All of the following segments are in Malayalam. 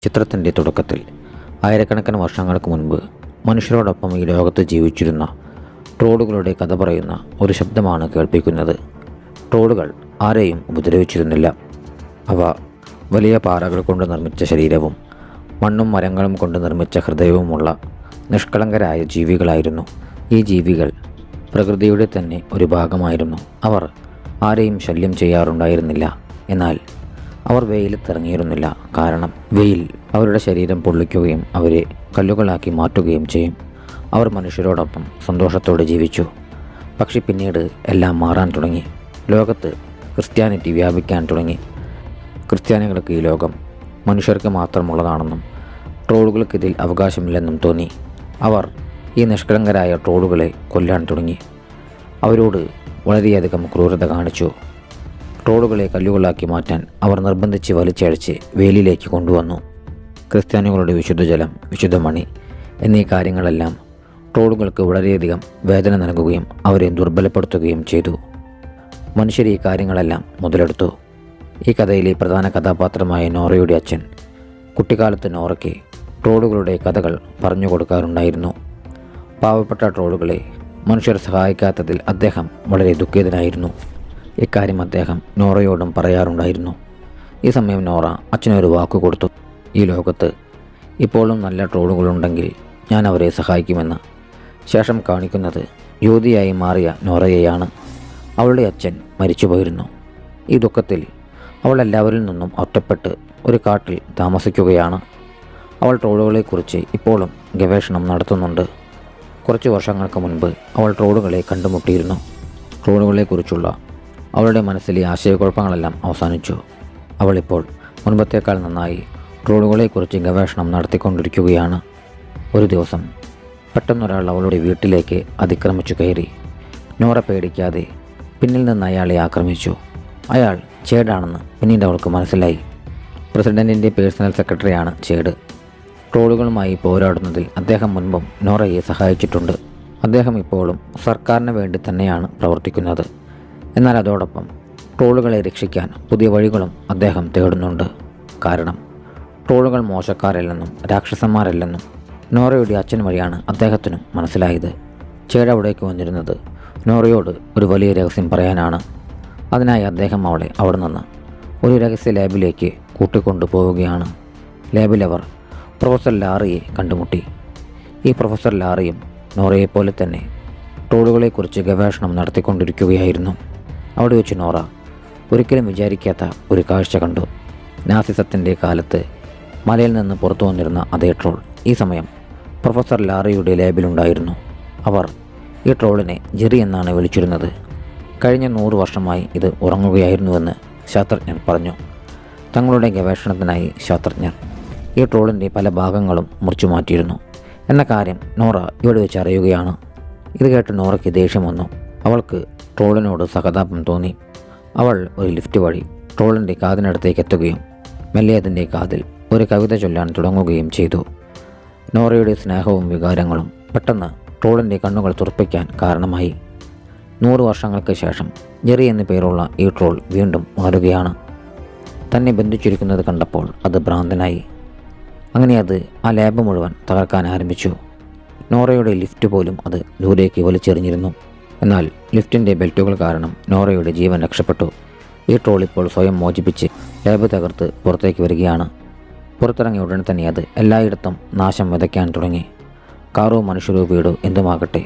ചിത്രത്തിൻ്റെ തുടക്കത്തിൽ ആയിരക്കണക്കിന് വർഷങ്ങൾക്ക് മുൻപ് മനുഷ്യരോടൊപ്പം ഈ ലോകത്ത് ജീവിച്ചിരുന്ന ട്രോളുകളുടെ കഥ പറയുന്ന ഒരു ശബ്ദമാണ് കേൾപ്പിക്കുന്നത്. ട്രോളുകൾ ആരെയും ഉപദ്രവിച്ചിരുന്നില്ല. അവ വലിയ പാറകൾ കൊണ്ട് നിർമ്മിച്ച ശരീരവും മണ്ണും മരങ്ങളും കൊണ്ട് നിർമ്മിച്ച ഹൃദയവുമുള്ള നിഷ്കളങ്കരായ ജീവികളായിരുന്നു. ഈ ജീവികൾ പ്രകൃതിയുടെ തന്നെ ഒരു ഭാഗമായിരുന്നു. അവർ ആരെയും ശല്യം ചെയ്യാറുണ്ടായിരുന്നില്ല. എന്നാൽ അവർ വെയിലത്തിറങ്ങിയിരുന്നില്ല. കാരണം വെയിൽ അവരുടെ ശരീരം പൊള്ളിക്കുകയും അവരെ കല്ലുകളാക്കി മാറ്റുകയും ചെയ്യും. അവർ മനുഷ്യരോടൊപ്പം സന്തോഷത്തോടെ ജീവിച്ചു. പക്ഷെ പിന്നീട് എല്ലാം മാറാൻ തുടങ്ങി. ലോകത്ത് ക്രിസ്ത്യാനിറ്റി വ്യാപിക്കാൻ തുടങ്ങി. ക്രിസ്ത്യാനികൾക്ക് ഈ ലോകം മനുഷ്യർക്ക് മാത്രമുള്ളതാണെന്നും ട്രോളുകൾക്കിതിൽ അവകാശമില്ലെന്നും തോന്നി. അവർ ഈ നിഷ്കളങ്കരായ ട്രോളുകളെ കൊല്ലാൻ തുടങ്ങി. അവരോട് വളരെയധികം ക്രൂരത കാണിച്ചു. ട്രോളുകളെ കല്ലുകളാക്കി മാറ്റാൻ അവർ നിർബന്ധിച്ച് വലിച്ചഴിച്ച് വേലിയിലേക്ക് കൊണ്ടുവന്നു. ക്രിസ്ത്യാനികളുടെ വിശുദ്ധജലം, വിശുദ്ധമണി എന്നീ കാര്യങ്ങളെല്ലാം ട്രോളുകൾക്ക് വളരെയധികം വേദന നൽകുകയും അവരെ ദുർബലപ്പെടുത്തുകയും ചെയ്തു. മനുഷ്യർ ഈ കാര്യങ്ങളെല്ലാം മുതലെടുത്തു. ഈ കഥയിലെ പ്രധാന കഥാപാത്രമായ നോറയുടെ അച്ഛൻ കുട്ടിക്കാലത്ത് നോറയ്ക്ക് ട്രോളുകളുടെ കഥകൾ പറഞ്ഞു കൊടുക്കാറുണ്ടായിരുന്നു. പാവപ്പെട്ട ട്രോളുകളെ മനുഷ്യർ സഹായിക്കാത്തതിൽ അദ്ദേഹം വളരെ ദുഃഖിതനായിരുന്നു. ഇക്കാര്യം അദ്ദേഹം നോറയോടും പറയാറുണ്ടായിരുന്നു. ഈ സമയം നോറ അച്ഛനൊരു വാക്ക് കൊടുത്തു. ഈ ലോകത്ത് ഇപ്പോഴും നല്ല ട്രോളുകളുണ്ടെങ്കിൽ ഞാൻ അവരെ സഹായിക്കുമെന്ന്. ശേഷം കാണിക്കുന്നത് യുവതിയായി മാറിയ നോറയെയാണ്. അവളുടെ അച്ഛൻ മരിച്ചുപോയിരുന്നു. ഈ ദുഃഖത്തിൽ അവൾ എല്ലാവരിൽ നിന്നും ഒറ്റപ്പെട്ട് ഒരു കാട്ടിൽ താമസിക്കുകയാണ്. അവൾ ട്രോളുകളെക്കുറിച്ച് ഇപ്പോഴും ഗവേഷണം നടത്തുന്നുണ്ട്. കുറച്ച് വർഷങ്ങൾക്ക് മുൻപ് അവൾ ട്രോളുകളെ കണ്ടുമുട്ടിയിരുന്നു. ട്രോളുകളെക്കുറിച്ചുള്ള അവളുടെ മനസ്സിലെ ആശയക്കുഴപ്പങ്ങളെല്ലാം അവസാനിച്ചു. അവളിപ്പോൾ മുൻപത്തേക്കാൾ നന്നായി ട്രോളുകളെക്കുറിച്ച് ഗവേഷണം നടത്തിക്കൊണ്ടിരിക്കുകയാണ്. ഒരു ദിവസം പെട്ടെന്നൊരാൾ അവളുടെ വീട്ടിലേക്ക് അതിക്രമിച്ചു കയറി. നോറ പേടിക്കാതെ പിന്നിൽ നിന്ന് അയാളെ ആക്രമിച്ചു. അയാൾ ചേഡാണെന്ന് പിന്നീട് അവൾക്ക് മനസ്സിലായി. പ്രസിഡന്റിൻ്റെ പേഴ്സണൽ സെക്രട്ടറിയാണ് ചേഡ്. ട്രോളുകളുമായി പോരാടുന്നതിൽ അദ്ദേഹം മുൻപും നോറയെ സഹായിച്ചിട്ടുണ്ട്. അദ്ദേഹം ഇപ്പോഴും സർക്കാരിന് വേണ്ടി തന്നെയാണ് പ്രവർത്തിക്കുന്നത്. എന്നാൽ അതോടൊപ്പം ട്രോളുകളെ രക്ഷിക്കാൻ പുതിയ വഴികളും അദ്ദേഹം തേടുന്നുണ്ട്. കാരണം ട്രോളുകൾ മോശക്കാരല്ലെന്നും രാക്ഷസന്മാരല്ലെന്നും നോറയുടെ അച്ഛൻ വഴിയാണ് അദ്ദേഹത്തിനും മനസ്സിലായത്. ചേഡ് അവിടേക്ക് വന്നിരുന്നത് നോറയോട് ഒരു വലിയ രഹസ്യം പറയാനാണ്. അതിനായി അദ്ദേഹം അവളെ അവിടെ നിന്ന് ഒരു രഹസ്യ ലാബിലേക്ക് കൂട്ടിക്കൊണ്ടു പോവുകയാണ്. ലാബിൽ അവർ പ്രൊഫസർ ലാറിയെ കണ്ടുമുട്ടി. ഈ പ്രൊഫസർ ലാറിയും നോറയെപ്പോലെ തന്നെ ട്രോളുകളെക്കുറിച്ച് ഗവേഷണം നടത്തിക്കൊണ്ടിരിക്കുകയായിരുന്നു. അവിടെ വെച്ച് നോറ ഒരിക്കലും വിചാരിക്കാത്ത ഒരു കാഴ്ച കണ്ടു. നാസിസത്തിൻ്റെ കാലത്ത് മലയിൽ നിന്ന് പുറത്തു വന്നിരുന്ന അതേ ട്രോൾ ഈ സമയം പ്രൊഫസർ ലാറിയുടെ ലാബിലുണ്ടായിരുന്നു. അവർ ഈ ട്രോളിനെ ജെറി എന്നാണ് വിളിച്ചിരുന്നത്. കഴിഞ്ഞ 100 വർഷമായി ഇത് ഉറങ്ങുകയായിരുന്നുവെന്ന് ശാസ്ത്രജ്ഞർ പറഞ്ഞു. തങ്ങളുടെ ഗവേഷണത്തിനായി ശാസ്ത്രജ്ഞർ ഈ ട്രോളിൻ്റെ പല ഭാഗങ്ങളും മുറിച്ചു മാറ്റിയിരുന്നു എന്ന കാര്യം നോറ ഇവിടെ വെച്ച് അറിയുകയാണ്. ഇത് കേട്ട് നോറയ്ക്ക് ദേഷ്യം വന്നു. അവൾക്ക് ട്രോളിനോട് സഹതാപം തോന്നി. അവൾ ഒരു ലിഫ്റ്റ് വഴി ട്രോളിൻ്റെ കാതിനടുത്തേക്ക് എത്തുകയും മെല്ലെ അതിൻ്റെ കാതിൽ ഒരു കവിത ചൊല്ലാൻ തുടങ്ങുകയും ചെയ്തു. നോറയുടെ സ്നേഹവും വികാരങ്ങളും പെട്ടെന്ന് ട്രോളിൻ്റെ കണ്ണുകൾ തുറപ്പിക്കാൻ കാരണമായി. 100 വർഷങ്ങൾക്ക് ശേഷം ജെറി എന്നു പേരുള്ള ഈ ട്രോൾ വീണ്ടും മാറുകയാണ്. തന്നെ ബന്ധിച്ചിരിക്കുന്നത് കണ്ടപ്പോൾ അത് ഭ്രാന്തനായി. അങ്ങനെ അത് ആ ലാബ് മുഴുവൻ തകർക്കാൻ ആരംഭിച്ചു. നോറയുടെ ലിഫ്റ്റ് പോലും അത് ദൂരേക്ക് വലിച്ചെറിഞ്ഞിരുന്നു. എന്നാൽ ലിഫ്റ്റിൻ്റെ ബെൽറ്റുകൾ കാരണം നോറയുടെ ജീവൻ രക്ഷപ്പെട്ടു. ഈ ട്രോൾ ഇപ്പോൾ സ്വയം മോചിപ്പിച്ച് ലാബ് തകർത്ത് പുറത്തേക്ക് വരികയാണ്. പുറത്തിറങ്ങിയ ഉടൻ തന്നെ അത് എല്ലായിടത്തും നാശം വിതയ്ക്കാൻ തുടങ്ങി. കാറോ മനുഷ്യരോ വീടോ എന്തുമാകട്ടെ,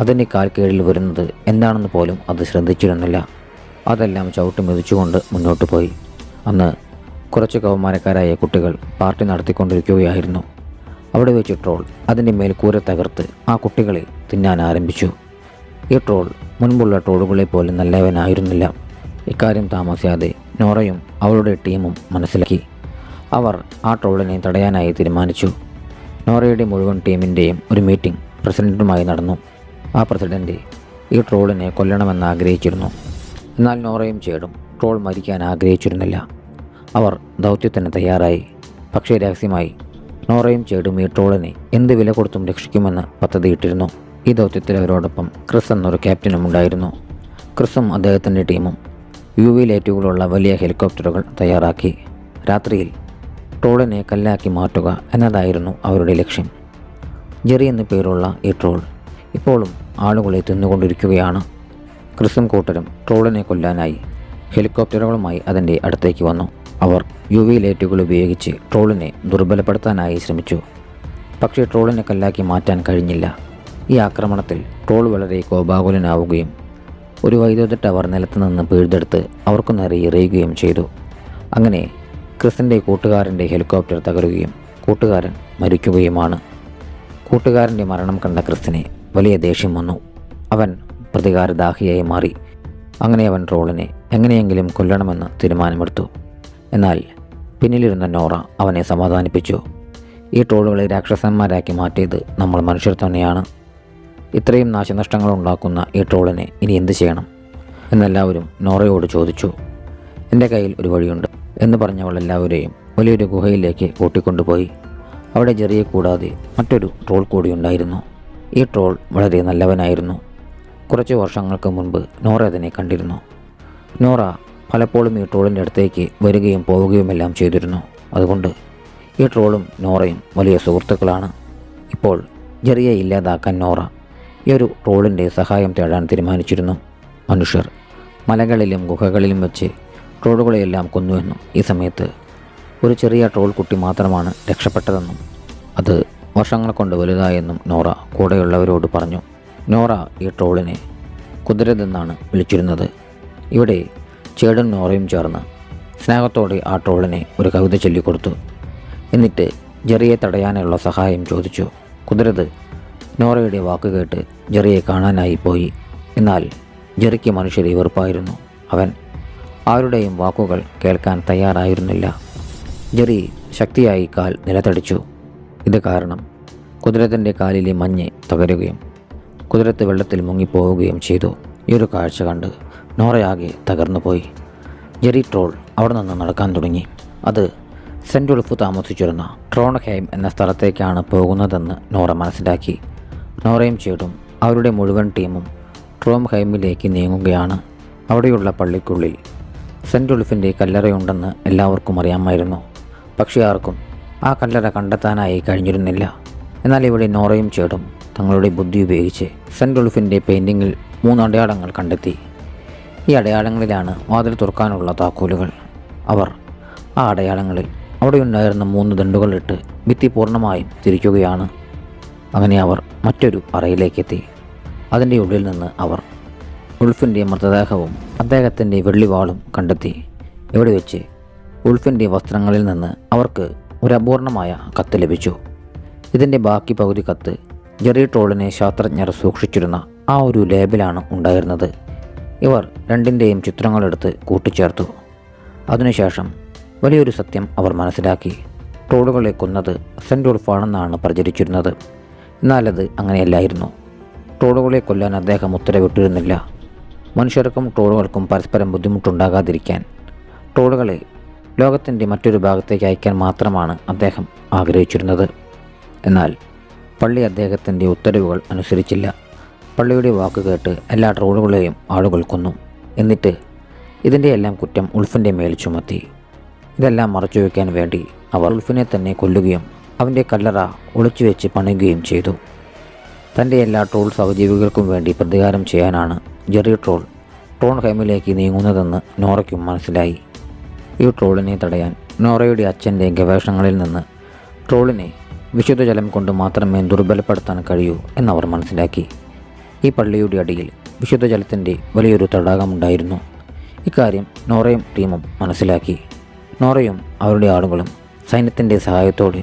അതിൻ്റെ കാൽ കീഴിൽ വരുന്നത് എന്താണെന്ന് പോലും അത് ശ്രദ്ധിച്ചിരുന്നില്ല. അതെല്ലാം ചവിട്ടി മെതിച്ചുകൊണ്ട് മുന്നോട്ട് പോയി. അന്ന് കുറച്ച് കൗമാരക്കാരായ കുട്ടികൾ പാർട്ടി നടത്തിക്കൊണ്ടിരിക്കുകയായിരുന്നു. അവിടെ വെച്ച് ട്രോൾ അതിൻ്റെ മേൽക്കൂര തകർത്ത് ആ കുട്ടികളെ തിന്നാൻ ആരംഭിച്ചു. ഈ ട്രോൾ മുൻപുള്ള ട്രോളുകളെ പോലെ നല്ലവനായിരുന്നില്ല. ഇക്കാര്യം താമസിയാതെ നോറയും അവളുടെ ടീമും മനസ്സിലാക്കി. അവർ ആ ട്രോളിനെ തടയാനായി തീരുമാനിച്ചു. നോറയുടെ മുഴുവൻ ടീമിൻ്റെയും ഒരു മീറ്റിംഗ് പ്രസിഡന്റുമായി നടന്നു. ആ പ്രസിഡന്റ് ഈ ട്രോളിനെ കൊല്ലണമെന്ന് ആഗ്രഹിച്ചിരുന്നു. എന്നാൽ നോറയും ചേടും ട്രോൾ മരിക്കാൻ ആഗ്രഹിച്ചിരുന്നില്ല. അവർ ദൗത്യത്തിന് തയ്യാറായി. പക്ഷേ രഹസ്യമായി നോറയും ചേടും ഈ ട്രോളിനെ എന്ത് വില കൊടുത്തും രക്ഷിക്കുമെന്ന് പദ്ധതിയിട്ടിരുന്നു. ഈ ദൗത്യത്തിൽ അവരോടൊപ്പം ക്രിസ് എന്നൊരു ക്യാപ്റ്റനും ഉണ്ടായിരുന്നു. ക്രിസും അദ്ദേഹത്തിൻ്റെ ടീമും UV ലൈറ്റുകളുള്ള വലിയ ഹെലികോപ്റ്ററുകൾ തയ്യാറാക്കി. രാത്രിയിൽ ട്രോളിനെ കല്ലാക്കി മാറ്റുക എന്നതായിരുന്നു അവരുടെ ലക്ഷ്യം. ജെറി എന്നു പേരുള്ള ഈ ട്രോൾ ഇപ്പോഴും ആളുകളെ തിന്നുകൊണ്ടിരിക്കുകയാണ്. ക്രിസും കൂട്ടരും ട്രോളിനെ കൊല്ലാനായി ഹെലികോപ്റ്ററുകളുമായി അതിൻ്റെ അടുത്തേക്ക് വന്നു. അവർ UV ലൈറ്റുകൾ ഉപയോഗിച്ച് ട്രോളിനെ ദുർബലപ്പെടുത്താനായി ശ്രമിച്ചു. പക്ഷേ ട്രോളിനെ കല്ലാക്കി മാറ്റാൻ കഴിഞ്ഞില്ല. ഈ ആക്രമണത്തിൽ ട്രോൾ വളരെ കോപാകുലനാവുകയും ഒരു വൈദ്യുത ടവർ നിലത്ത് നിന്ന് പിഴുതെടുത്ത് അവർക്ക് നേരെ എറിയുകയും ചെയ്തു. അങ്ങനെ ക്രിസിൻ്റെ കൂട്ടുകാരൻ്റെ ഹെലികോപ്റ്റർ തകരുകയും കൂട്ടുകാരൻ മരിക്കുകയുമാണ്. കൂട്ടുകാരൻ്റെ മരണം കണ്ട ക്രിസിന് വലിയ ദേഷ്യം വന്നു. അവൻ പ്രതികാരദാഹിയായി മാറി. അങ്ങനെ അവൻ ട്രോളിനെ എങ്ങനെയെങ്കിലും കൊല്ലണമെന്ന് തീരുമാനമെടുത്തു. എന്നാൽ പിന്നിലിരുന്ന നോറ അവനെ സമാധാനിപ്പിച്ചു. ഈ ട്രോളുകളെ രാക്ഷസന്മാരാക്കി മാറ്റിയത് നമ്മൾ മനുഷ്യർ തന്നെയാണ്. ഇത്രയും നാശനഷ്ടങ്ങൾ ഉണ്ടാക്കുന്ന ഈ ട്രോളിനെ ഇനി എന്ത് ചെയ്യണം എന്നെല്ലാവരും നോറയോട് ചോദിച്ചു. എൻ്റെ കയ്യിൽ ഒരു വഴിയുണ്ട് എന്ന് പറഞ്ഞവൾ എല്ലാവരെയും വലിയൊരു ഗുഹയിലേക്ക് കൂട്ടിക്കൊണ്ടുപോയി. അവിടെ ജെറിയെ കൂടാതെ മറ്റൊരു ട്രോൾ കൂടിയുണ്ടായിരുന്നു. ഈ ട്രോൾ വളരെ നല്ലവനായിരുന്നു. കുറച്ച് വർഷങ്ങൾക്ക് മുൻപ് നോറ അതിനെ കണ്ടിരുന്നു. നോറ പലപ്പോഴും ഈ ട്രോളിൻ്റെ അടുത്തേക്ക് വരികയും പോവുകയുമെല്ലാം ചെയ്തിരുന്നു. അതുകൊണ്ട് ഈ ട്രോളും നോറയും വലിയ സുഹൃത്തുക്കളാണ്. ഇപ്പോൾ ജെറിയെ ഇല്ലാതാക്കാൻ നോറ ഈ ഒരു ട്രോളിൻ്റെ സഹായം തേടാൻ തീരുമാനിച്ചിരുന്നു. മനുഷ്യർ മലകളിലും ഗുഹകളിലും വെച്ച് ട്രോളുകളെയെല്ലാം കൊന്നുവെന്നും ഈ സമയത്ത് ഒരു ചെറിയ ട്രോൾ കുട്ടി മാത്രമാണ് രക്ഷപ്പെട്ടതെന്നും അത് വർഷങ്ങൾ കൊണ്ട് വലുതായെന്നും നോറ കൂടെയുള്ളവരോട് പറഞ്ഞു. നോറ ഈ ട്രോളിനെ കുതിരത് എന്നാണ് വിളിച്ചിരുന്നത്. ഇവിടെ ചേടും നോറയും ചേർന്ന് സ്നേഹത്തോടെ ആ ട്രോളിനെ ഒരു കവിത ചൊല്ലിക്കൊടുത്തു. എന്നിട്ട് ജെറിയെ തടയാനുള്ള സഹായം ചോദിച്ചു. കുതിരത് നോറയുടെ വാക്ക് കേട്ട് ജെറിയെ കാണാനായി പോയി. എന്നാൽ ജെറിക്ക് മനുഷ്യരെ വെറുപ്പായിരുന്നു. അവൻ ആരുടെയും വാക്കുകൾ കേൾക്കാൻ തയ്യാറായിരുന്നില്ല. ജെറി ശക്തിയായി കാൽ നിലത്തടിച്ചു. ഇത് കാരണം കുതിരത്തിൻ്റെ കാലിലെ മഞ്ഞ് തകരുകയും കുതിരത്ത് വെള്ളത്തിൽ മുങ്ങിപ്പോവുകയും ചെയ്തു. ഈ ഒരു കാഴ്ച കണ്ട് നോറയാകെ തകർന്നുപോയി. ജെറി ട്രോൾ അവിടെ നിന്ന് നടക്കാൻ തുടങ്ങി. അത് സെൻറ്റ് ഉൾഫ് താമസിച്ചിരുന്ന ട്രോൺഹെയിം എന്ന സ്ഥലത്തേക്കാണ് പോകുന്നതെന്ന് നോറ മനസ്സിലാക്കി. നോറയും ചേട്ടും അവരുടെ മുഴുവൻ ടീമും ട്രോൺഹെയിമിലേക്ക് നീങ്ങുകയാണ്. അവിടെയുള്ള പള്ളിക്കുള്ളിൽ സെൻറ്റ് ഉൾഫിൻ്റെ കല്ലറയുണ്ടെന്ന് എല്ലാവർക്കും അറിയാമായിരുന്നു. പക്ഷേ ആർക്കും ആ കല്ലറ കണ്ടെത്താനായി കഴിഞ്ഞിരുന്നില്ല. എന്നാൽ ഇവിടെ നോറയും ചേട്ടും തങ്ങളുടെ ബുദ്ധി ഉപയോഗിച്ച് സെൻറ്റ് ഉൾഫിൻ്റെ പെയിൻറ്റിങ്ങിൽ 3 അടയാളങ്ങൾ കണ്ടെത്തി. ഈ അടയാളങ്ങളിലാണ് വാതിൽ തുറക്കാനുള്ള താക്കോലുകൾ. അവർ ആ അടയാളങ്ങളിൽ അവിടെയുണ്ടായിരുന്ന 3 ദണ്ടുകളിട്ട് ഭിത്തി പൂർണ്ണമായും തിരിക്കുകയാണ്. അങ്ങനെ അവർ മറ്റൊരു അറയിലേക്കെത്തി. അതിൻ്റെ ഉള്ളിൽ നിന്ന് അവർ ഉൾഫിൻ്റെ മൃതദേഹവും അദ്ദേഹത്തിൻ്റെ വെള്ളിവാളും കണ്ടെത്തി. ഇവിടെ വെച്ച് ഉൾഫിൻ്റെ വസ്ത്രങ്ങളിൽ നിന്ന് അവർക്ക് ഒരു അപൂർണമായ കത്ത് ലഭിച്ചു. ഇതിൻ്റെ ബാക്കി പകുതി കത്ത് ജെറി ട്രോളിനെ ശാസ്ത്രജ്ഞർ സൂക്ഷിച്ചിരുന്ന ആ ഒരു ലേബിലാണ് ഉണ്ടായിരുന്നത്. ഇവർ രണ്ടിൻ്റെയും ചിത്രങ്ങളെടുത്ത് കൂട്ടിച്ചേർത്തു. അതിനുശേഷം വലിയൊരു സത്യം അവർ മനസ്സിലാക്കി. ട്രോളുകളെ കൊന്നത് സെൻറ്റ് ഉൾഫാണെന്നാണ് പ്രചരിച്ചിരുന്നത്. എന്നാലത് അങ്ങനെയല്ലായിരുന്നു. ട്രോളുകളെ കൊല്ലാൻ അദ്ദേഹം ഉത്തരവിട്ടിരുന്നില്ല. മനുഷ്യർക്കും ട്രോളുകൾക്കും പരസ്പരം ബുദ്ധിമുട്ടുണ്ടാകാതിരിക്കാൻ ട്രോളുകളെ ലോകത്തിൻ്റെ മറ്റൊരു ഭാഗത്തേക്ക് അയക്കാൻ മാത്രമാണ് അദ്ദേഹം ആഗ്രഹിച്ചിരുന്നത്. എന്നാൽ പള്ളി അദ്ദേഹത്തിൻ്റെ ഉത്തരവുകൾ അനുസരിച്ചില്ല. പള്ളിയുടെ വാക്ക് കേട്ട് എല്ലാ ട്രോളുകളെയും ആളുകൾ കൊന്നു. എന്നിട്ട് ഇതിൻ്റെ എല്ലാം കുറ്റം ഉൾഫിൻ്റെ മേൽ ചുമത്തി. ഇതെല്ലാം മറച്ചുവെക്കാൻ വേണ്ടി അവർ ഉൾഫിനെ തന്നെ കൊല്ലുകയും അവൻ്റെ കല്ലറ ഒളിച്ചു വെച്ച് പണിയുകയും ചെയ്തു. തൻ്റെ എല്ലാ ട്രോൾ സഹജീവികൾക്കും വേണ്ടി പ്രതികാരം ചെയ്യാനാണ് ജെറി ട്രോൾ ട്രോൺഹെയിമിലേക്ക് നീങ്ങുന്നതെന്ന് നോറയ്ക്കും മനസ്സിലായി. ഈ ട്രോളിനെ തടയാൻ നോറയുടെ അച്ഛൻ്റെ ഗവേഷണങ്ങളിൽ നിന്ന് ട്രോളിനെ വിശുദ്ധജലം കൊണ്ട് മാത്രമേ ദുർബലപ്പെടുത്താൻ കഴിയൂ എന്നവർ മനസ്സിലാക്കി. ഈ പള്ളിയുടെ അടിയിൽ വിശുദ്ധജലത്തിൻ്റെ വലിയൊരു തടാകമുണ്ടായിരുന്നു. ഇക്കാര്യം നോറയും ടീമും മനസ്സിലാക്കി. നോറയും അവരുടെ ആളുകളും സൈന്യത്തിൻ്റെ സഹായത്തോടെ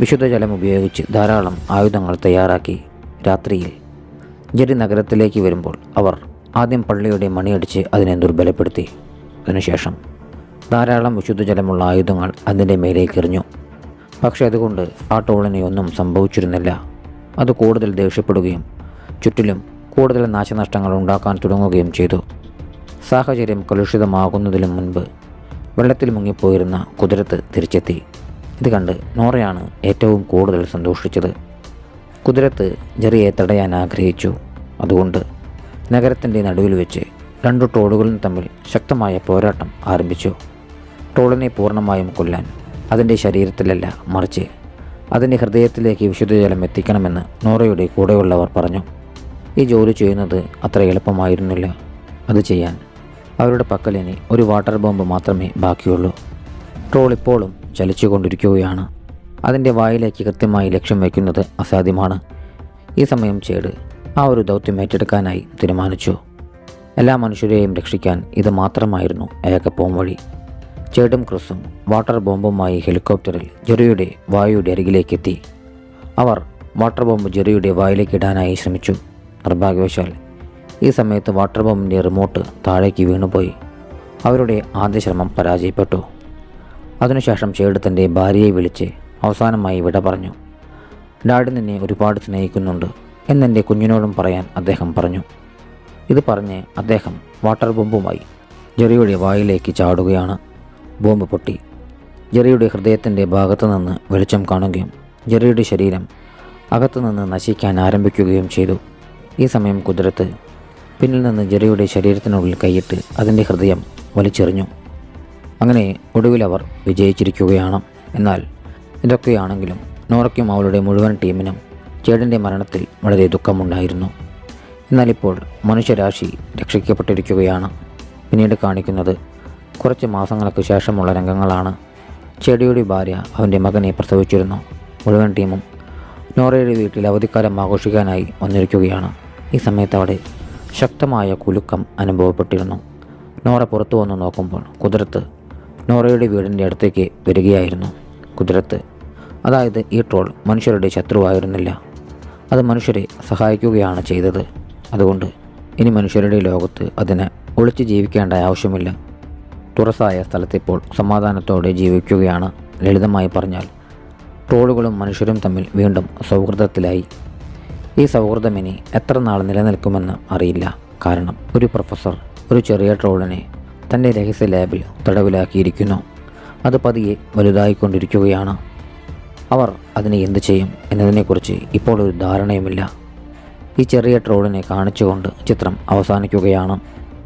വിശുദ്ധജലം ഉപയോഗിച്ച് ധാരാളം ആയുധങ്ങൾ തയ്യാറാക്കി. രാത്രിയിൽ ജെറി നഗരത്തിലേക്ക് വരുമ്പോൾ അവർ ആദ്യം പള്ളിയുടെ മണിയടിച്ച് അതിനെ ദുർബലപ്പെടുത്തി. അതിനുശേഷം ധാരാളം വിശുദ്ധജലമുള്ള ആയുധങ്ങൾ അതിൻ്റെ മേലേക്ക് എറിഞ്ഞു. പക്ഷേ അതുകൊണ്ട് ആ ട്രോളിനെ ഒന്നും സംഭവിച്ചിരുന്നില്ല. അത് കൂടുതൽ ദേഷ്യപ്പെടുകയും ചുറ്റിലും കൂടുതൽ നാശനഷ്ടങ്ങൾ ഉണ്ടാക്കാൻ തുടങ്ങുകയും ചെയ്തു. സാഹചര്യം കലുഷിതമാകുന്നതിലും മുൻപ് വെള്ളത്തിൽ മുങ്ങിപ്പോയിരുന്ന കുതിരത്ത് തിരിച്ചെത്തി. ഇത് കണ്ട് നോറയാണ് ഏറ്റവും കൂടുതൽ സന്തോഷിച്ചത്. കുതിരത്ത് ജെറിയെ തടയാൻ ആഗ്രഹിച്ചു. അതുകൊണ്ട് നഗരത്തിൻ്റെ നടുവിൽ വെച്ച് 2 ട്രോളുകളും തമ്മിൽ ശക്തമായ പോരാട്ടം ആരംഭിച്ചു. ട്രോളിനെ പൂർണ്ണമായും കൊല്ലാൻ അതിൻ്റെ ശരീരത്തിലല്ല, മറിച്ച് അതിൻ്റെ ഹൃദയത്തിലേക്ക് വിശുദ്ധജലം എത്തിക്കണമെന്ന് നോറയുടെ കൂടെയുള്ളവർ പറഞ്ഞു. ഈ ജോലി ചെയ്യുന്നത് അത്ര എളുപ്പമായിരുന്നില്ല. അത് ചെയ്യാൻ അവരുടെ പക്കലിനി ഒരു വാട്ടർ ബോംബ് മാത്രമേ ബാക്കിയുള്ളൂ. ട്രോൾ ഇപ്പോഴും ചലിച്ചുകൊണ്ടിരിക്കുകയാണ്. അതിൻ്റെ വായിലേക്ക് കൃത്യമായി ലക്ഷ്യം വയ്ക്കുന്നത് അസാധ്യമാണ്. ഈ സമയം ചേട് ആ ഒരു ദൗത്യം ഏറ്റെടുക്കാനായി തീരുമാനിച്ചു. എല്ലാ മനുഷ്യരെയും രക്ഷിക്കാൻ ഇത് മാത്രമായിരുന്നു ഏക പോംവഴി. ചേടും ക്രിസും വാട്ടർ ബോംബുമായി ഹെലികോപ്റ്ററിൽ ജെറിയുടെ വായുടെ അരികിലേക്കെത്തി. അവർ വാട്ടർ ബോംബ് ജെറിയുടെ വായിലേക്ക് ഇടാനായി ശ്രമിച്ചു. നിർഭാഗ്യവശാൽ ഈ സമയത്ത് വാട്ടർ ബോംബിൻ്റെ റിമോട്ട് താഴേക്ക് വീണുപോയി. അവരുടെ ആദ്യ ശ്രമം പരാജയപ്പെട്ടു. അതിനുശേഷം ചേട് തൻ്റെ ഭാര്യയെ വിളിച്ച് അവസാനമായി വിട പറഞ്ഞു. ഡാഡി നിന്നെ ഒരുപാട് സ്നേഹിക്കുന്നുണ്ട് എന്നെൻ്റെ കുഞ്ഞിനോടും പറയാൻ അദ്ദേഹം പറഞ്ഞു. ഇത് പറഞ്ഞ് അദ്ദേഹം വാട്ടർ ബോംബുമായി ജെറിയുടെ വായിലേക്ക് ചാടുകയാണ്. ബോംബ് പൊട്ടി. ജെറിയുടെ ഹൃദയത്തിൻ്റെ ഭാഗത്തു നിന്ന് വെളിച്ചം കാണുകയും ജെറിയുടെ ശരീരം അകത്തുനിന്ന് നശിക്കാൻ ആരംഭിക്കുകയും ചെയ്തു. ഈ സമയം കുതിരത്ത് പിന്നിൽ നിന്ന് ജെറിയുടെ ശരീരത്തിനുള്ളിൽ കൈയിട്ട് അതിൻ്റെ ഹൃദയം വലിച്ചെറിഞ്ഞു. അങ്ങനെ ഒടുവിൽ അവർ വിജയിച്ചിരിക്കുകയാണ്. എന്നാൽ ഇതൊക്കെയാണെങ്കിലും നോറയ്ക്കും അവളുടെ മുഴുവൻ ടീമിനും ചേടിൻ്റെ മരണത്തിൽ വളരെ ദുഃഖമുണ്ടായിരുന്നു. എന്നാൽ ഇപ്പോൾ മനുഷ്യരാശി രക്ഷിക്കപ്പെട്ടിരിക്കുകയാണ്. പിന്നീട് കാണിക്കുന്നത് കുറച്ച് മാസങ്ങൾക്ക് ശേഷമുള്ള രംഗങ്ങളാണ്. ചേടിയുടെ ഭാര്യ അവൻ്റെ മകനെ പ്രസവിച്ചിരുന്നു. മുഴുവൻ ടീമും നോറയുടെ വീട്ടിൽ അവധിക്കാലം ആഘോഷിക്കാനായി വന്നിരിക്കുകയാണ്. ഈ സമയത്ത് അവിടെ ശക്തമായ കുലുക്കം അനുഭവപ്പെട്ടിരുന്നു. നോറ പുറത്തു വന്ന് നോക്കുമ്പോൾ കുതിരത്ത് നോറയുടെ വീടിൻ്റെ അടുത്തേക്ക് വരികയായിരുന്നു. കുതിരത്ത്, അതായത് ഈ ട്രോൾ, മനുഷ്യരുടെ ശത്രുവായിരുന്നില്ല. അത് മനുഷ്യരെ സഹായിക്കുകയാണ് ചെയ്തത്. അതുകൊണ്ട് ഇനി മനുഷ്യരുടെ ലോകത്ത് അതിന് ഒളിച്ച് ജീവിക്കേണ്ട ആവശ്യമില്ല. തുറസായ സ്ഥലത്തിപ്പോൾ സമാധാനത്തോടെ ജീവിക്കുകയാണ്. ലളിതമായി പറഞ്ഞാൽ ട്രോളുകളും മനുഷ്യരും തമ്മിൽ വീണ്ടും സൗഹൃദത്തിലായി. ഈ സൗഹൃദം ഇനി എത്ര നാൾ നിലനിൽക്കുമെന്ന് അറിയില്ല. കാരണം ഒരു പ്രൊഫസർ ഒരു ചെറിയ ട്രോളിനെ തൻ്റെ രഹസ്യ ലാബിൽ തടവിലാക്കിയിരിക്കുന്നു. അത് പതിയെ വലുതായിക്കൊണ്ടിരിക്കുകയാണ്. അവർ അതിനെ എന്ത് ചെയ്യും എന്നതിനെക്കുറിച്ച് ഇപ്പോൾ ഒരു ധാരണയുമില്ല. ഈ ചെറിയ ട്രോളിനെ കാണിച്ചുകൊണ്ട് ചിത്രം അവസാനിക്കുകയാണ്.